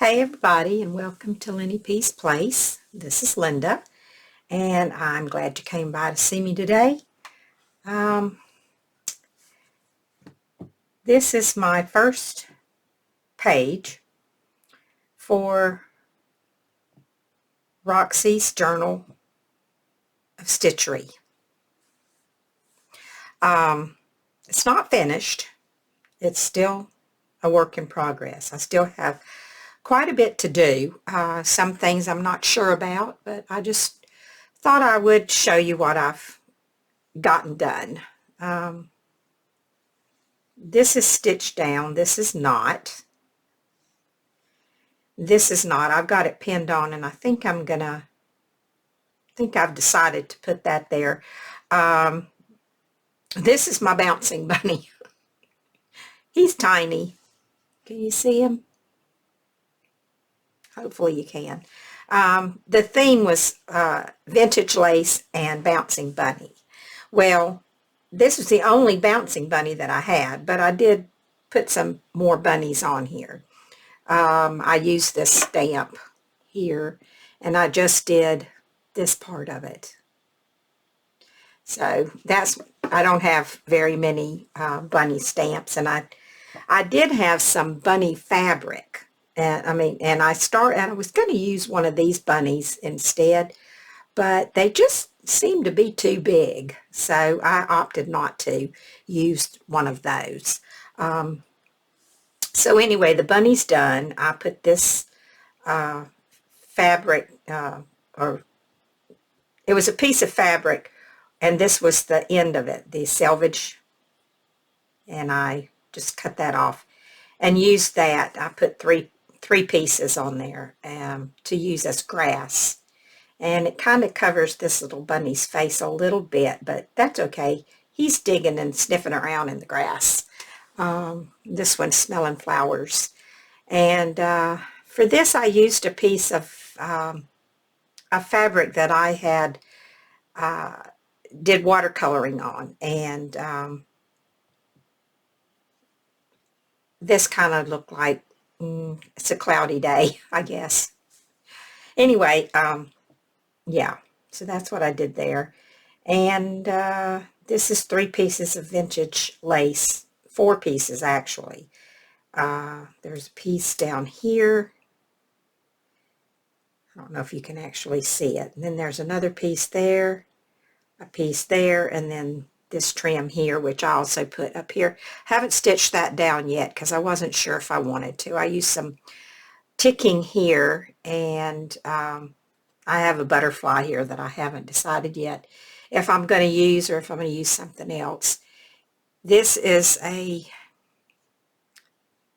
Hey everybody, and welcome to Lenny P's Place. This is Linda, and I'm glad you came by to see me today. This is my first page for Roxy's Journal of Stitchery. It's not finished. It's still a work in progress. I still have quite a bit to do. Some things I'm not sure about, but I just thought I would show you what I've gotten done. This is stitched down. This is not. This is not. I've got it pinned on, and I think I've decided to put that there. This is my bouncing bunny. He's tiny. Can you see him? Hopefully you can. The theme was vintage lace and bouncing bunny. Well, this was the only bouncing bunny that I had, but I did put some more bunnies on here. I used this stamp here, and I just did this part of it. So I don't have very many bunny stamps, and I did have some bunny fabric. And I was going to use one of these bunnies instead, but they just seemed to be too big, so I opted not to use one of those. So anyway, the bunny's done. I put this fabric, or it was a piece of fabric, and this was the end of it, the selvage, and I just cut that off and used that. I put three pieces on there to use as grass. And it kind of covers this little bunny's face a little bit, but that's okay. He's digging and sniffing around in the grass. This one's smelling flowers. And for this, I used a piece of a fabric that I had did watercoloring on. And this kind of looked like it's a cloudy day, I guess. Anyway, yeah, so that's what I did there. And this is 3 pieces of vintage lace, 4 pieces actually. There's a piece down here. I don't know if you can actually see it. And then there's another piece there, a piece there, and then this trim here, which I also put up here. Haven't stitched that down yet because I wasn't sure if I wanted to. I used some ticking here, and I have a butterfly here that I haven't decided yet if I'm going to use, or if I'm going to use something else. This is a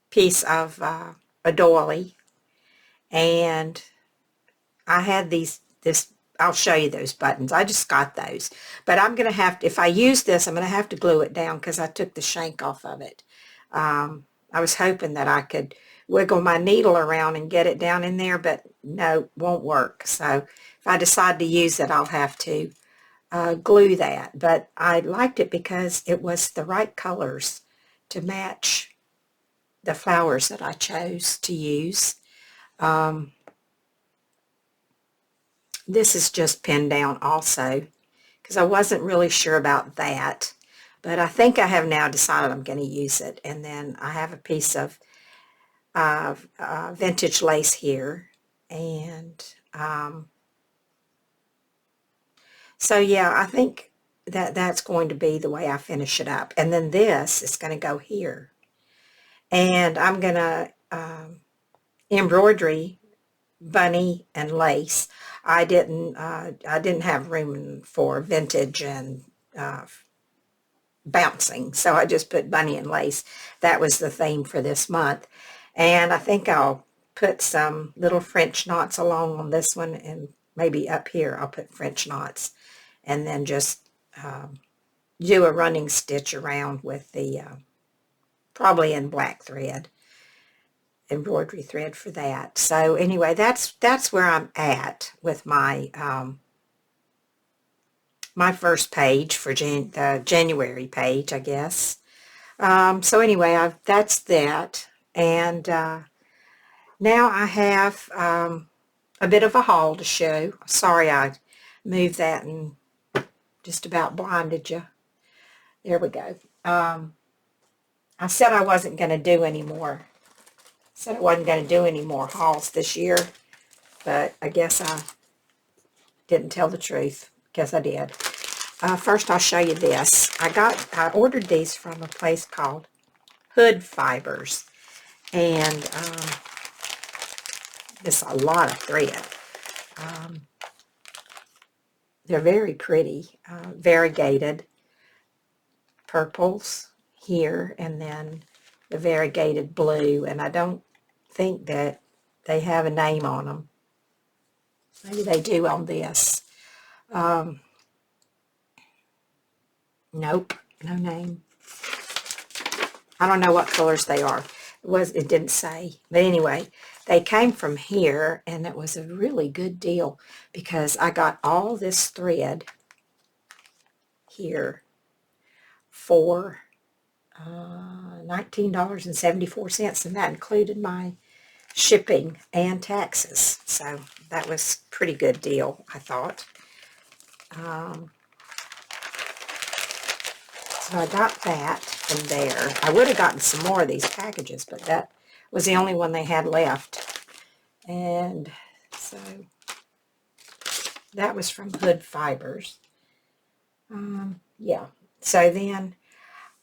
piece of a doily, and I had I'll show you those buttons. I just got those. But I'm going to have to, if I use this, I'm going to have to glue it down because I took the shank off of it. I was hoping that I could wiggle my needle around and get it down in there, but no, won't work. So if I decide to use it, I'll have to glue that. But I liked it because it was the right colors to match the flowers that I chose to use. This is just pinned down also because I wasn't really sure about that, but I think I have now decided I'm going to use it. And then I have a piece of vintage lace here, and so yeah, I think that's going to be the way I finish it up. And then this is going to go here, and I'm going to embroidery bunny and lace. I didn't have room for vintage and bouncing, so I just put bunny and lace. That was the theme for this month. And I think I'll put some little French knots along on this one, and maybe up here I'll put French knots, and then just do a running stitch around with the probably in black thread, embroidery thread for that. So anyway, that's where I'm at with my my first page for the January page, I guess. So anyway, that's that. And now I have a bit of a haul to show. Sorry I moved that and just about blinded you. There we go. I said I wasn't going to do any more. Said I wasn't going to do any more hauls this year, but I guess I didn't tell the truth. Guess I did. First, I'll show you this. I ordered these from a place called Hood Fibers, and it's a lot of thread. They're very pretty, variegated purples here, and then the variegated blue, and I don't think that they have a name on them. Maybe they do on this. Nope, no name. I don't know what colors they are. It didn't say. But anyway, they came from here, and it was a really good deal because I got all this thread here for $19.74, and that included my shipping and taxes. So that was a pretty good deal, I thought. So I got that from there. I would have gotten some more of these packages, but that was the only one they had left. And so that was from Hood Fibers. Yeah. So then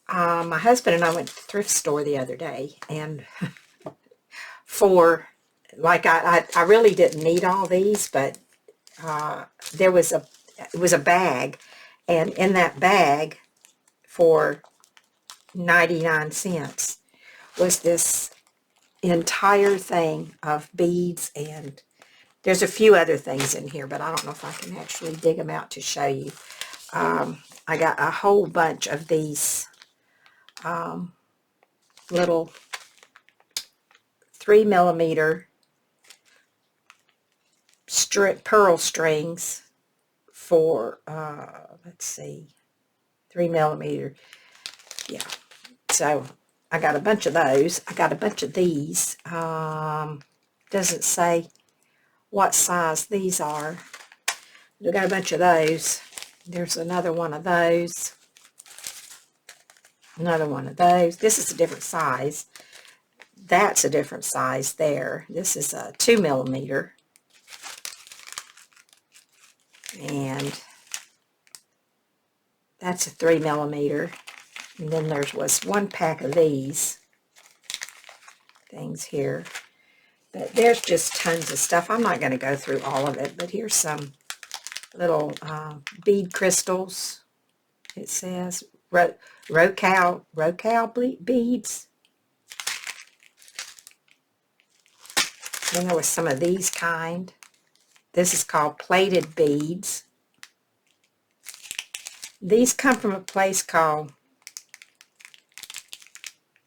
my husband and I went to the thrift store the other day, and like I really didn't need all these, but it was a bag, and in that bag for 99 cents was this entire thing of beads, and there's a few other things in here, but I don't know if I can actually dig them out to show you. I got a whole bunch of these little 3mm pearl strings for, let's see, 3mm. Yeah. So I got a bunch of those. I got a bunch of these. Doesn't say what size these are. I got a bunch of those. There's another one of those. Another one of those. This is a different size. That's a different size there. This is a 2mm. And that's a 3mm. And then there was one pack of these things here. But there's just tons of stuff. I'm not going to go through all of it, but here's some little bead crystals. It says Rocal beads. Then there was some of these kind. This is called plated beads. These come from a place called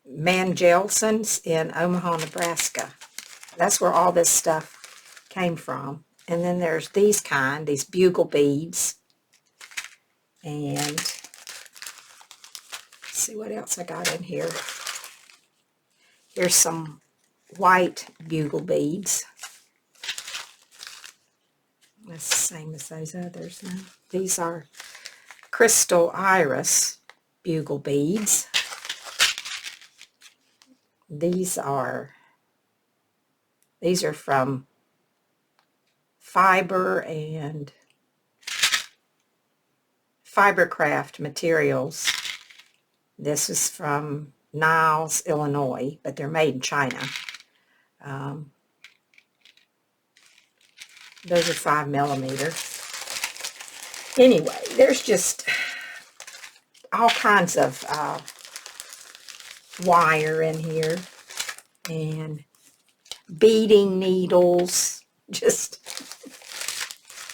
Mangelson's in Omaha, Nebraska. That's where all this stuff came from. And then there's these kind, these bugle beads. And let's see what else I got in here. Here's some white bugle beads. That's the same as those others. Now, these are crystal iris bugle beads. These are from fiber and Fibercraft Materials. This is from Niles, Illinois, but they're made in China. Those are 5mm. Anyway, there's just all kinds of wire in here and beading needles. Just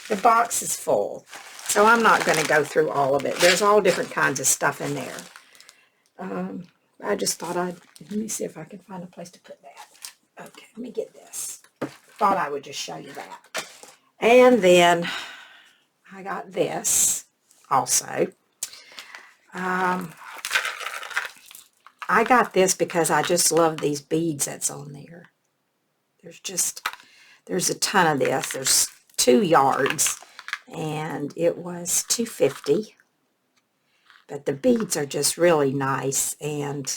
the box is full, so I'm not going to go through all of it. There's all different kinds of stuff in there. I just thought let me see if I can find a place to put that. Okay, let me get this. Thought I would just show you that. And then I got this also. I got this because I just love these beads that's on there. There's a ton of this. There's 2 yards, and it was $2.50. But the beads are just really nice, and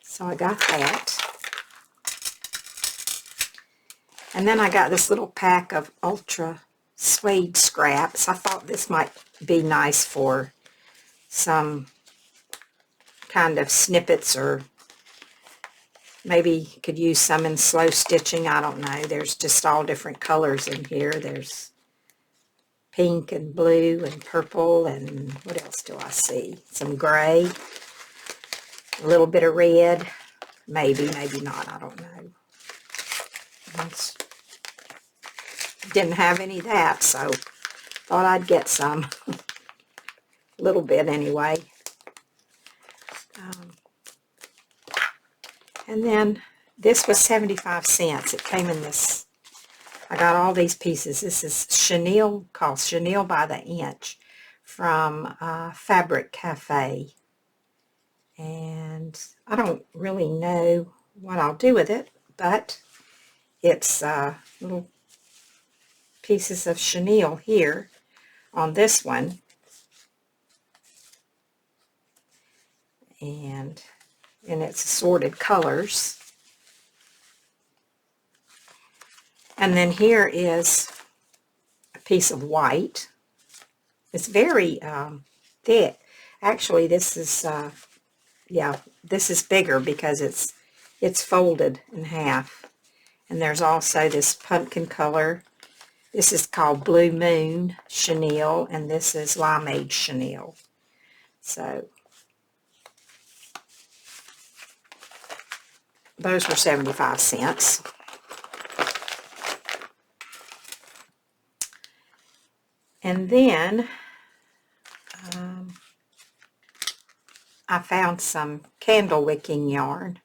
so I got that. And then I got this little pack of ultra suede scraps. I thought this might be nice for some kind of snippets, or maybe could use some in slow stitching. I don't know. There's just all different colors in here. There's pink and blue and purple, and what else do I see? Some gray, a little bit of red, maybe not, I don't know. Didn't have any of that, so thought I'd get some, a little bit anyway. And then this was 75 cents. It came in this, I got all these pieces. This is chenille, called Chenille by the Inch, from Fabric Cafe. And I don't really know what I'll do with it, but it's little pieces of chenille here on this one. And it's assorted colors. And then here is a piece of white. It's very thick. Actually, this is, yeah, this is bigger because it's folded in half. And there's also this pumpkin color. This is called Blue Moon Chenille, and this is Limeade Chenille. So those were 75 cents. And then I found some candle wicking yarn,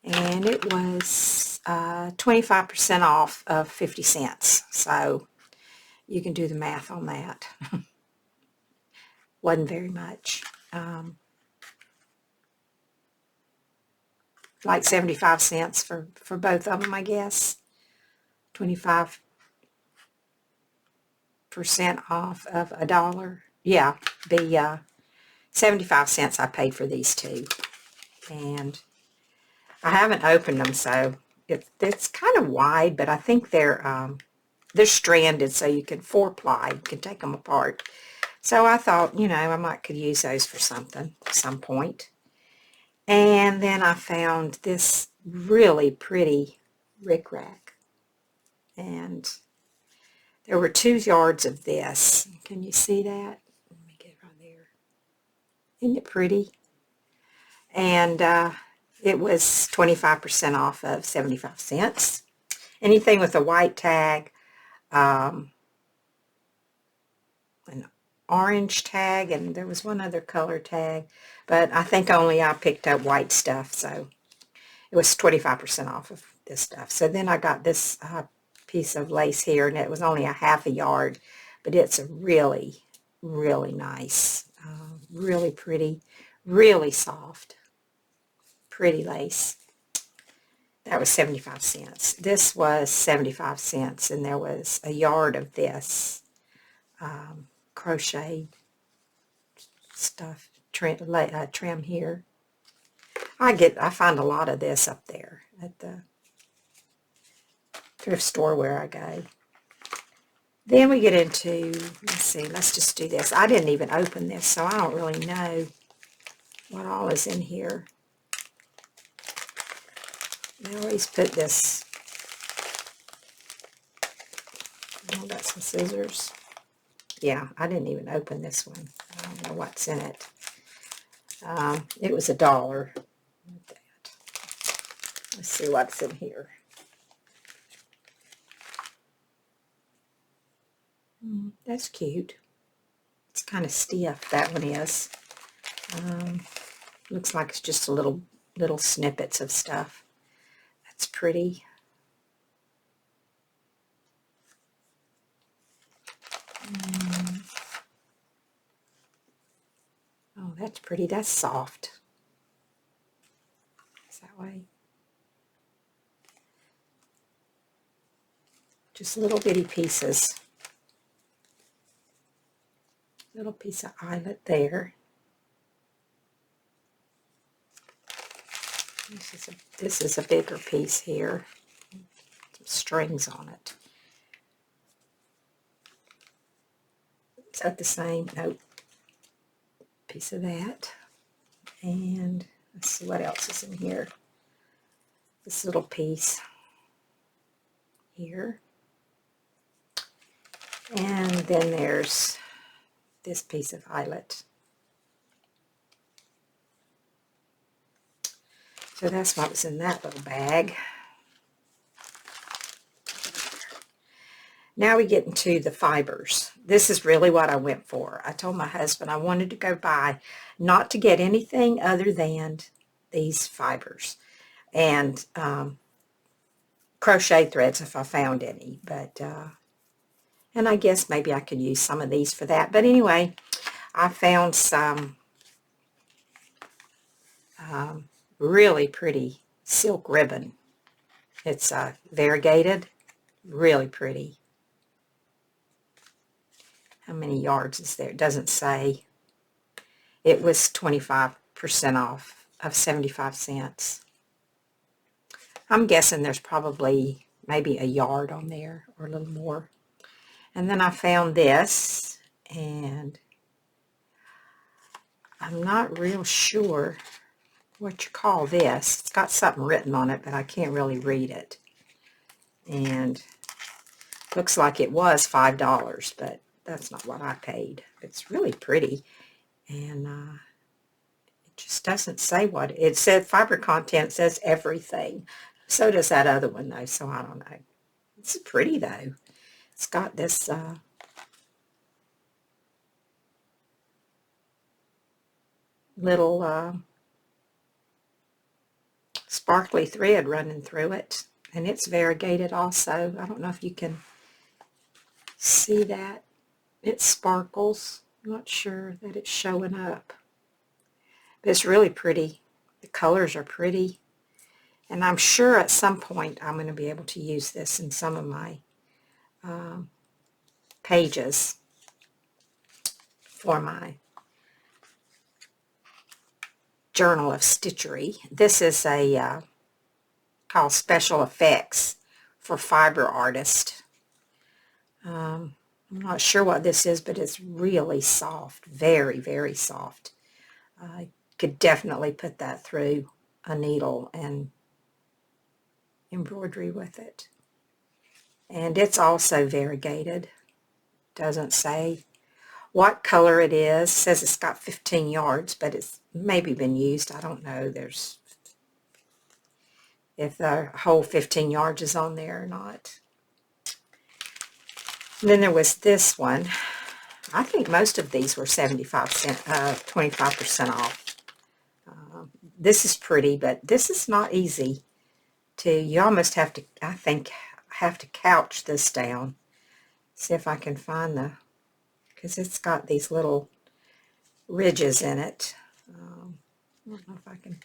and it was 25% off of 50 cents. So you can do the math on that. Wasn't very much. Like 75 cents for both of them, I guess. 25% off of $1. Yeah, the 75 cents I paid for these two. And I haven't opened them, so it's kind of wide, but I think they're stranded, so you can 4-ply. You can take them apart. So I thought, you know, I might could use those for something at some point. And then I found this really pretty rickrack. And there were 2 yards of this. Can you see that? Let me get it right there. Isn't it pretty? And it was 25% off of 75 cents. Anything with a white tag, an orange tag, and there was one other color tag, but I think only I picked up white stuff, so it was 25% off of this stuff. So then I got this piece of lace here, and it was only a half a yard, but it's a really, really nice, really pretty, really soft, pretty lace. That was 75 cents. This was 75 cents, and there was a yard of this crochet stuff trim here. I find a lot of this up there at the thrift store where I go. Then we get into, let's see, let's just do this. I didn't even open this, so I don't really know what all is in here. They always put this, oh, got some scissors. Yeah, I didn't even open this one. I don't know what's in it. It was $1. Let's see what's in here. That's cute. It's kind of stiff, that one is. Looks like it's just a little snippets of stuff. That's pretty. Oh, that's pretty. That's soft. Is that way? Just little bitty pieces. Little piece of eyelet there. This is a bigger piece here. Some strings on it. Is that the same? Nope. Piece of that. And let's see what else is in here. This little piece here. And then there's this piece of eyelet. So that's what was in that little bag. Now we get into the fibers. This is really what I went for. I told my husband I wanted to go buy, not to get anything other than these fibers. And crochet threads if I found any. But, and I guess maybe I could use some of these for that. But anyway, I found some really pretty silk ribbon. It's variegated, really pretty. How many yards is there? It doesn't say. It was 25% off of 75 cents. I'm guessing there's probably maybe a yard on there or a little more. And then I found this, and I'm not real sure what you call this. It's got something written on it, but I can't really read it. And looks like it was $5, but that's not what I paid. It's really pretty, and it just doesn't say what it said. Fiber content says everything. So does that other one, though, so I don't know. It's pretty, though. It's got this little sparkly thread running through it, and it's variegated also. I don't know if you can see that. It sparkles. I'm not sure that it's showing up, but it's really pretty. The colors are pretty, and I'm sure at some point I'm going to be able to use this in some of my pages for my journal of stitchery. This is a called Special Effects for Fiber Artist. I'm not sure what this is, but it's really soft, very, very soft. I could definitely put that through a needle and embroidery with it. And it's also variegated. Doesn't say what color it is. It says it's got 15 yards, but it's maybe been used. I don't know. There's if the whole 15 yards is on there or not. And then there was this one. I think most of these were 25% off. This is pretty, but this is not easy to, you almost have to, I think, have to couch this down. See if I can find the, because it's got these little ridges in it. I don't know if I can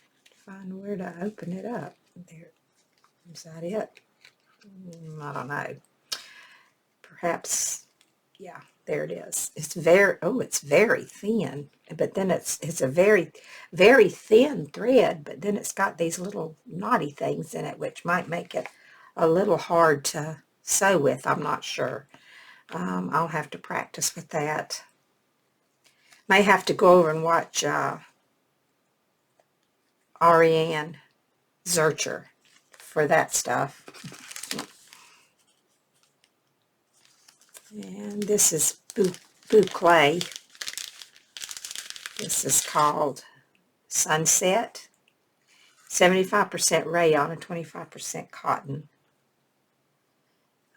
find where to open it up. There, is that it? I don't know. Perhaps, yeah, there it is. It's very, oh, it's very thin, but then it's a very, very thin thread, but then it's got these little knotty things in it, which might make it a little hard to sew with. I'm not sure. I'll have to practice with that. May have to go over and watch Ariane Zurcher for that stuff. And this is Bugle. This is called Sunset. 75% rayon and 25% cotton.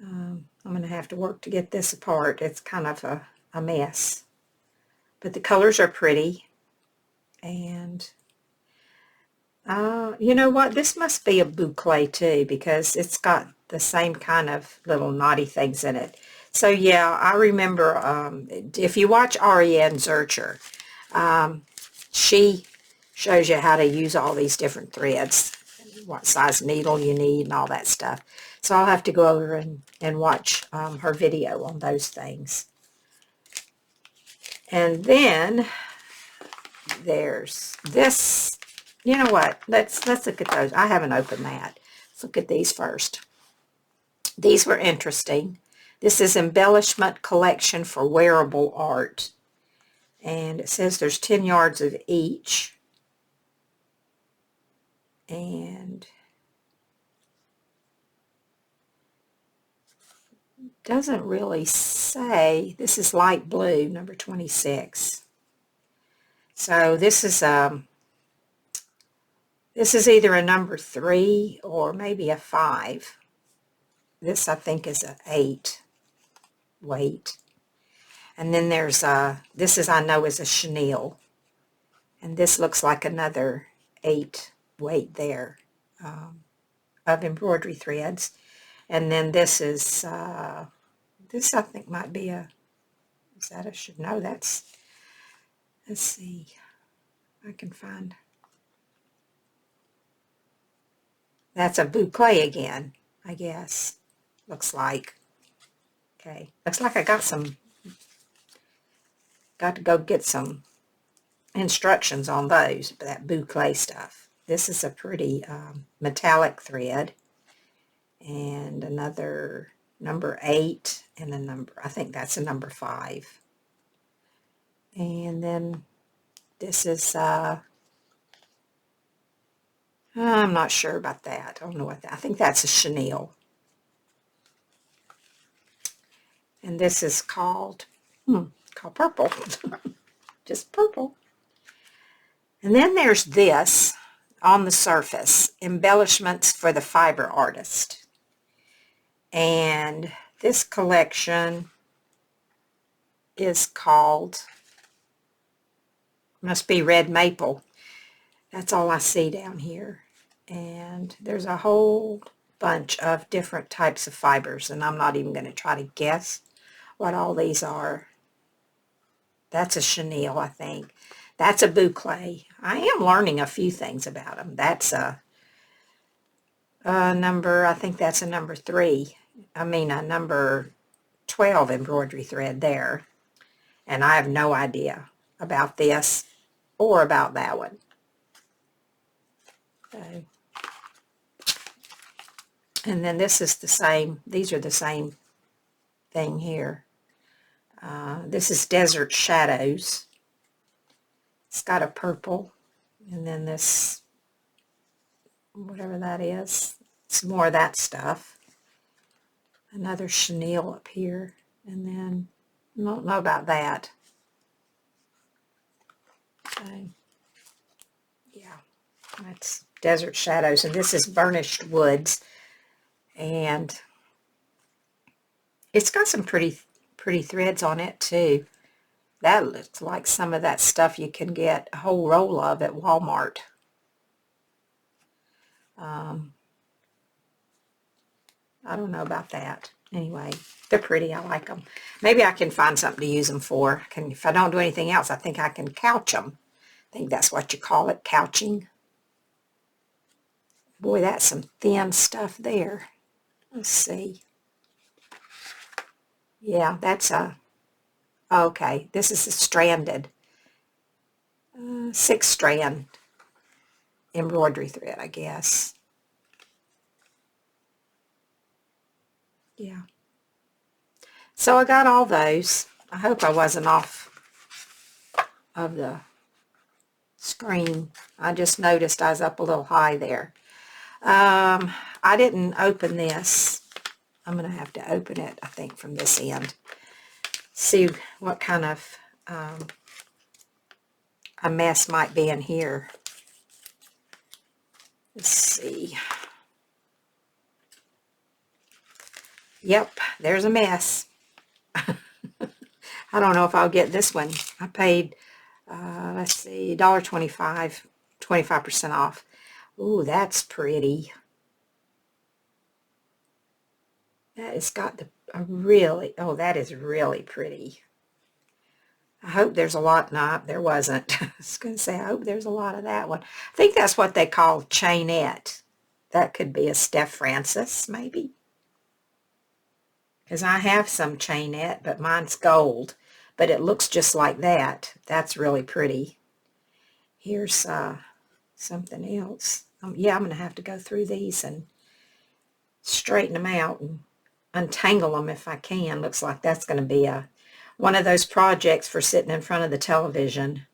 I'm going to have to work to get this apart. It's kind of a mess. But the colors are pretty. And you know what? This must be a Bugle too, because it's got the same kind of little knotty things in it. So yeah, I remember if you watch Ariane Zurcher, she shows you how to use all these different threads. what size needle you need and all that stuff. So I'll have to go over and watch her video on those things. And then there's this. You know what? Let's look at those. I haven't opened that. Let's look at these first. These were interesting. This is Embellishment Collection for Wearable Art. And it says there's 10 yards of each. And doesn't really say. This is light blue, number 26. So this is either a number 3 or maybe a 5. This I think is an 8 weight. And then there's this is, I know, is a chenille. And this looks like another 8 weight there of embroidery threads. And then this is, this I think might be a, is that a, should know that's, let's see, I can find, that's a Bugle again, I guess, looks like. Okay, looks like I got to go get some instructions on those, that Bugle stuff. This is a pretty metallic thread. And another number 8 and a number, I think that's a number 5. And then this is, I'm not sure about that. I don't know what that, I think that's a chenille. And this is called purple. Just purple. And then there's this on the surface, Embellishments for the Fiber Artist. And this collection is called, must be Red Maple. That's all I see down here. And there's a whole bunch of different types of fibers, and I'm not even going to try to guess what all these are. That's a chenille, I think. That's a Bugle. I am learning a few things about them. That's a number, I think that's a number 3. I mean a number 12 embroidery thread there. And I have no idea about this or about that one. So, and then this is the same, these are the same thing here. This is Desert Shadows. It's got a purple, and then this, whatever that is, some more of that stuff. Another chenille up here, and then I don't know about that. So, yeah, that's Desert Shadows, and this is Burnished Woods, and it's got some pretty threads on it too. That looks like some of that stuff you can get a whole roll of at Walmart. I don't know about that. Anyway, they're pretty. I like them. Maybe I can find something to use them for. If I don't do anything else, I think I can couch them. I think that's what you call it, couching. Boy, that's some thin stuff there. Let's see. Yeah, that's a, okay, this is a stranded, 6-strand embroidery thread, I guess. Yeah. So I got all those. I hope I wasn't off of the screen. I just noticed I was up a little high there. I didn't open this. I'm going to have to open it, I think, from this end. See what kind of a mess might be in here. Let's see. Yep, there's a mess. I don't know if I'll get this one. I paid, let's see, $1.25, 25% off. Ooh, that's pretty. That has got the really, oh, that is really pretty. I hope there's a lot. No, there wasn't. I was going to say, I hope there's a lot of that one. I think that's what they call chainette. that could be a Steph Francis, maybe. Because I have some chainette, but mine's gold. But it looks just like that. That's really pretty. Here's something else. Yeah, I'm going to have to go through these and straighten them out and untangle them if I can. Looks like that's going to be one of those projects for sitting in front of the television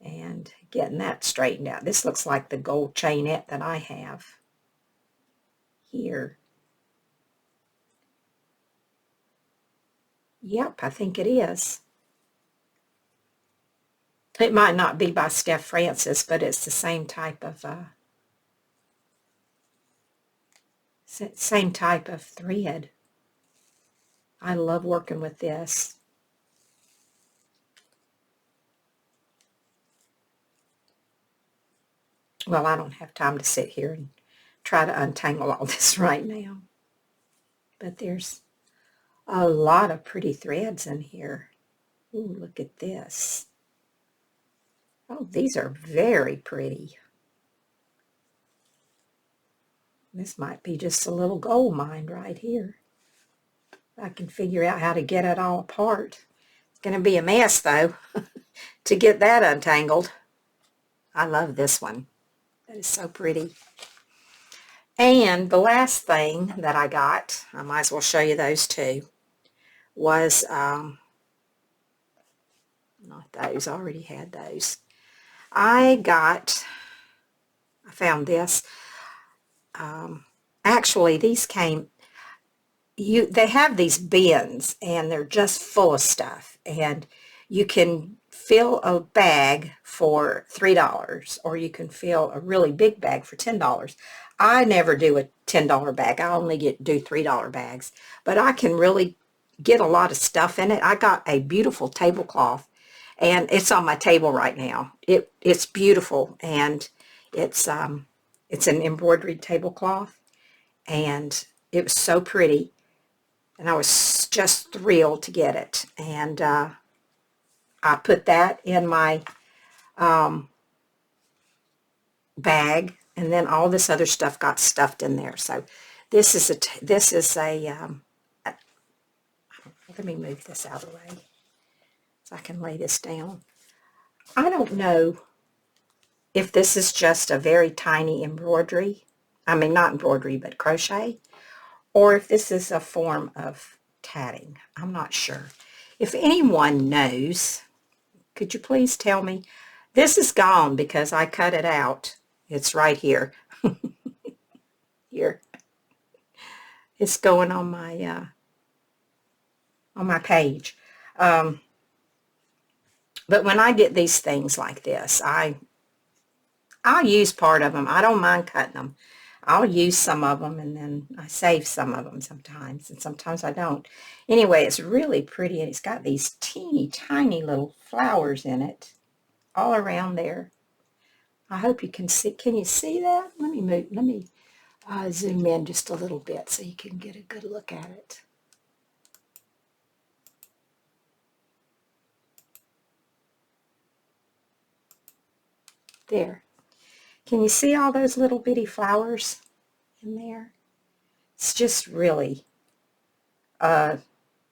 and getting that straightened out. This looks like the gold chainette that I have here. Yep, I think it is. It might not be by Steph Francis, but it's the same type of thread. I love working with this. Well, I don't have time to sit here and try to untangle all this right now. But there's a lot of pretty threads in here. Ooh, look at this. Oh, these are very pretty. This might be just a little gold mine right here. I can figure out how to get it all apart. It's going to be a mess, though, to get that untangled. I love this one. That is so pretty. And the last thing that I got, I might as well show you those two, was, not those, I already had those. I found this. Actually, these came, they have these bins, and they're just full of stuff, and you can fill a bag for $3, or you can fill a really big bag for $10. I never do a $10 bag. I only do $3 bags, but I can really get a lot of stuff in it. I got a beautiful tablecloth, and it's on my table right now. It's beautiful, and it's an embroidered tablecloth, and it was so pretty, and I was just thrilled to get it. And I put that in my bag, and then all this other stuff got stuffed in there. So this is let me move this out of the way so I can lay this down. I don't know if this is just a very tiny embroidery. I mean, not embroidery, but crochet, or if this is a form of tatting. I'm not sure. If anyone knows, could you please tell me? This is gone because I cut it out. It's right here. Here. It's going on my page. But when I get these things like this, I'll use part of them. I don't mind cutting them. I'll use some of them, and then I save some of them sometimes, and sometimes I don't. Anyway, it's really pretty, and it's got these teeny tiny little flowers in it all around there. I hope you can see. Can you see that? Let me zoom in just a little bit so you can get a good look at it. There. Can you see all those little bitty flowers in there? It's just really a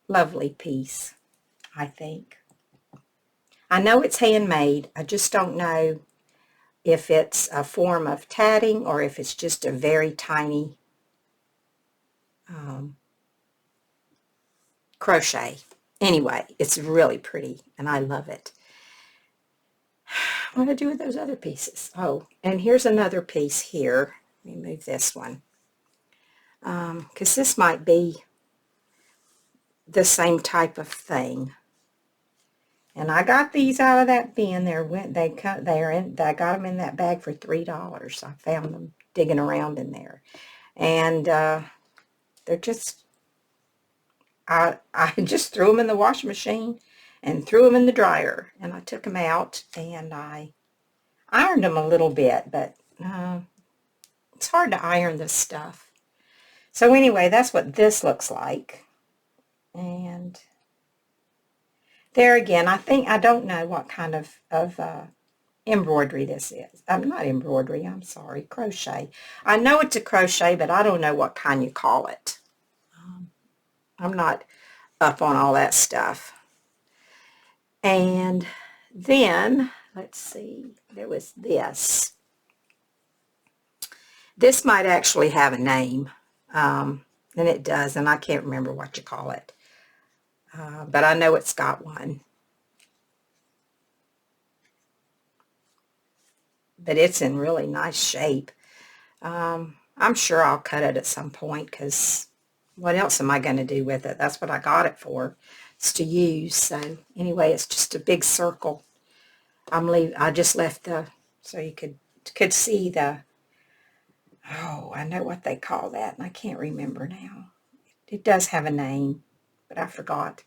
lovely piece, I think. I know it's handmade. I just don't know if it's a form of tatting or if it's just a very tiny crochet. Anyway, it's really pretty, and I love it. What do I do with those other pieces? Oh, and here's another piece here. Let me move this one. Because this might be the same type of thing. And I got these out of that bin. I got them in that bag for $3. I found them digging around in there. And they're just, I just threw them in the washing machine and threw them in the dryer. And I took them out and I ironed them a little bit, but it's hard to iron this stuff. So anyway, that's what this looks like. And there again, I don't know what kind of embroidery this is. Not embroidery, I'm sorry, crochet. I know it's a crochet, but I don't know what kind you call it. I'm not up on all that stuff. And then, let's see, there was this. This might actually have a name, and it does, and I can't remember what you call it. But I know it's got one. But it's in really nice shape. I'm sure I'll cut it at some point, because what else am I going to do with it? That's what I got it for. It's to use. So anyway, it's just a big circle. I just left the, so you could see the, oh, I know what they call that, and I can't remember now. It does have a name, but I forgot.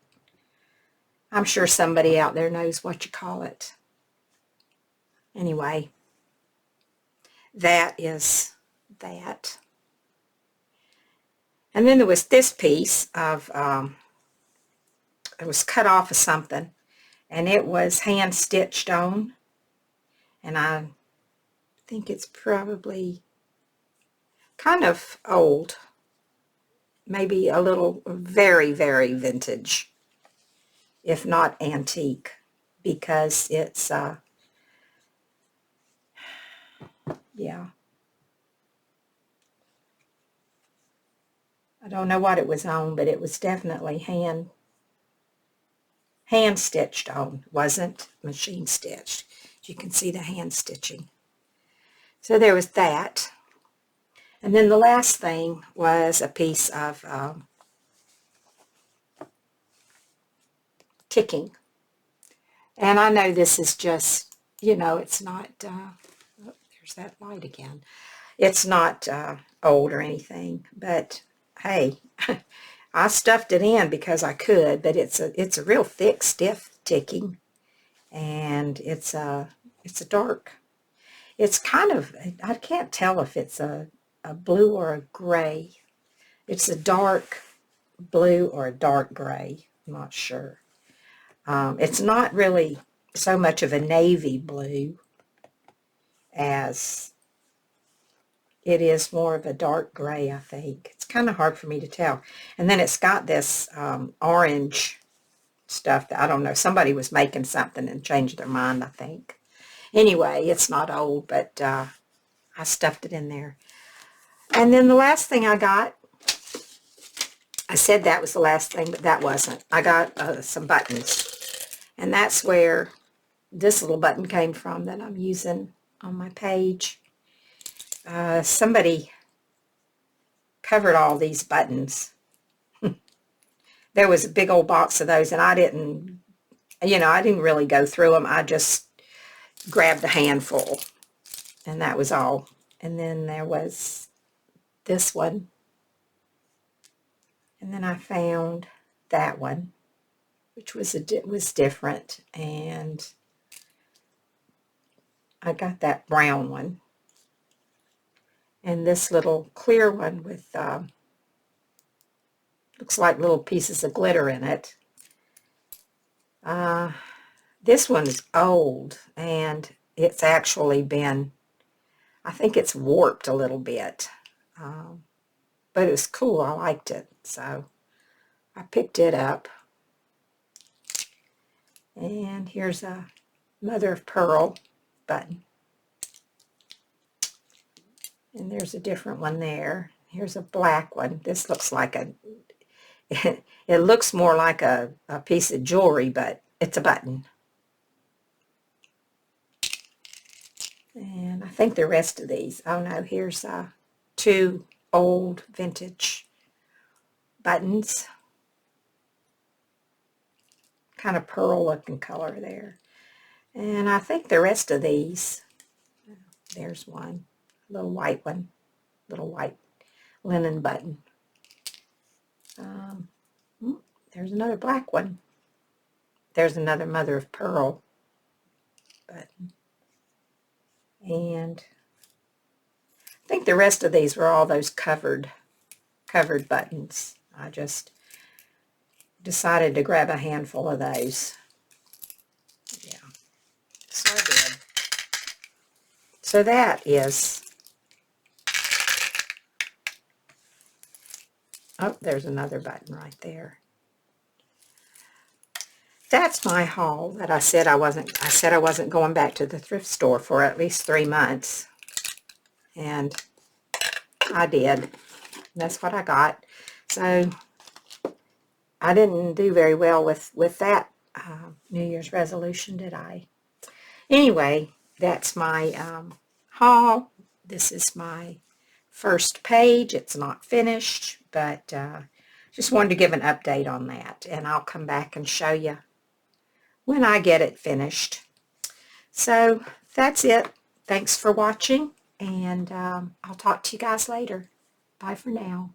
I'm sure somebody out there knows what you call it. Anyway, that is that. And then there was this piece of, it was cut off of something, and it was hand stitched on, and I think it's probably kind of old, maybe a little, very, very vintage, if not antique, because it's, yeah. I don't know what it was on, but it was definitely hand stitched on. It wasn't machine stitched. You can see the hand stitching. So there was that. And then the last thing was a piece of ticking. And I know this is just, you know, it's not, oh, there's that light again. It's not old or anything, but hey, I stuffed it in because I could, but it's a real thick, stiff ticking, and it's a dark. It's kind of, I can't tell if it's a blue or a gray. It's a dark blue or a dark gray. I'm not sure. It's not really so much of a navy blue as it is more of a dark gray, I think. It's kind of hard for me to tell. And then it's got this orange stuff that, I don't know, somebody was making something and changed their mind, I think. Anyway, it's not old, but I stuffed it in there. And then the last thing I got, I said that was the last thing, but that wasn't. I got some buttons. And that's where this little button came from that I'm using on my page. Somebody covered all these buttons. There was a big old box of those, and I didn't really go through them. I just grabbed a handful, and that was all. And then there was this one, and then I found that one, which was different, and I got that brown one, and this little clear one with looks like little pieces of glitter in it. This one is old, and it's actually been, I think it's warped a little bit, but it was cool. I liked it, so I picked it up. And here's a mother of pearl button, and there's a different one there. Here's a black one. This looks like a it looks more like a piece of jewelry, but it's a button. And I think the rest of these, oh no, here's two old vintage buttons. Kind of pearl looking color there. And I think the rest of these, there's one, little white one, little white linen button. There's another black one. There's another mother of pearl button. And I think the rest of these were all those covered buttons. I just decided to grab a handful of those. Yeah, so I did. So that is, oh, there's another button right there. That's my haul that I said I wasn't going back to the thrift store for at least 3 months. And I did. That's what I got. So I didn't do very well with that New Year's resolution, did I? Anyway, that's my haul. This is my first page. It's not finished, but just wanted to give an update on that. And I'll come back and show you when I get it finished. So that's it. Thanks for watching, and I'll talk to you guys later. Bye for now.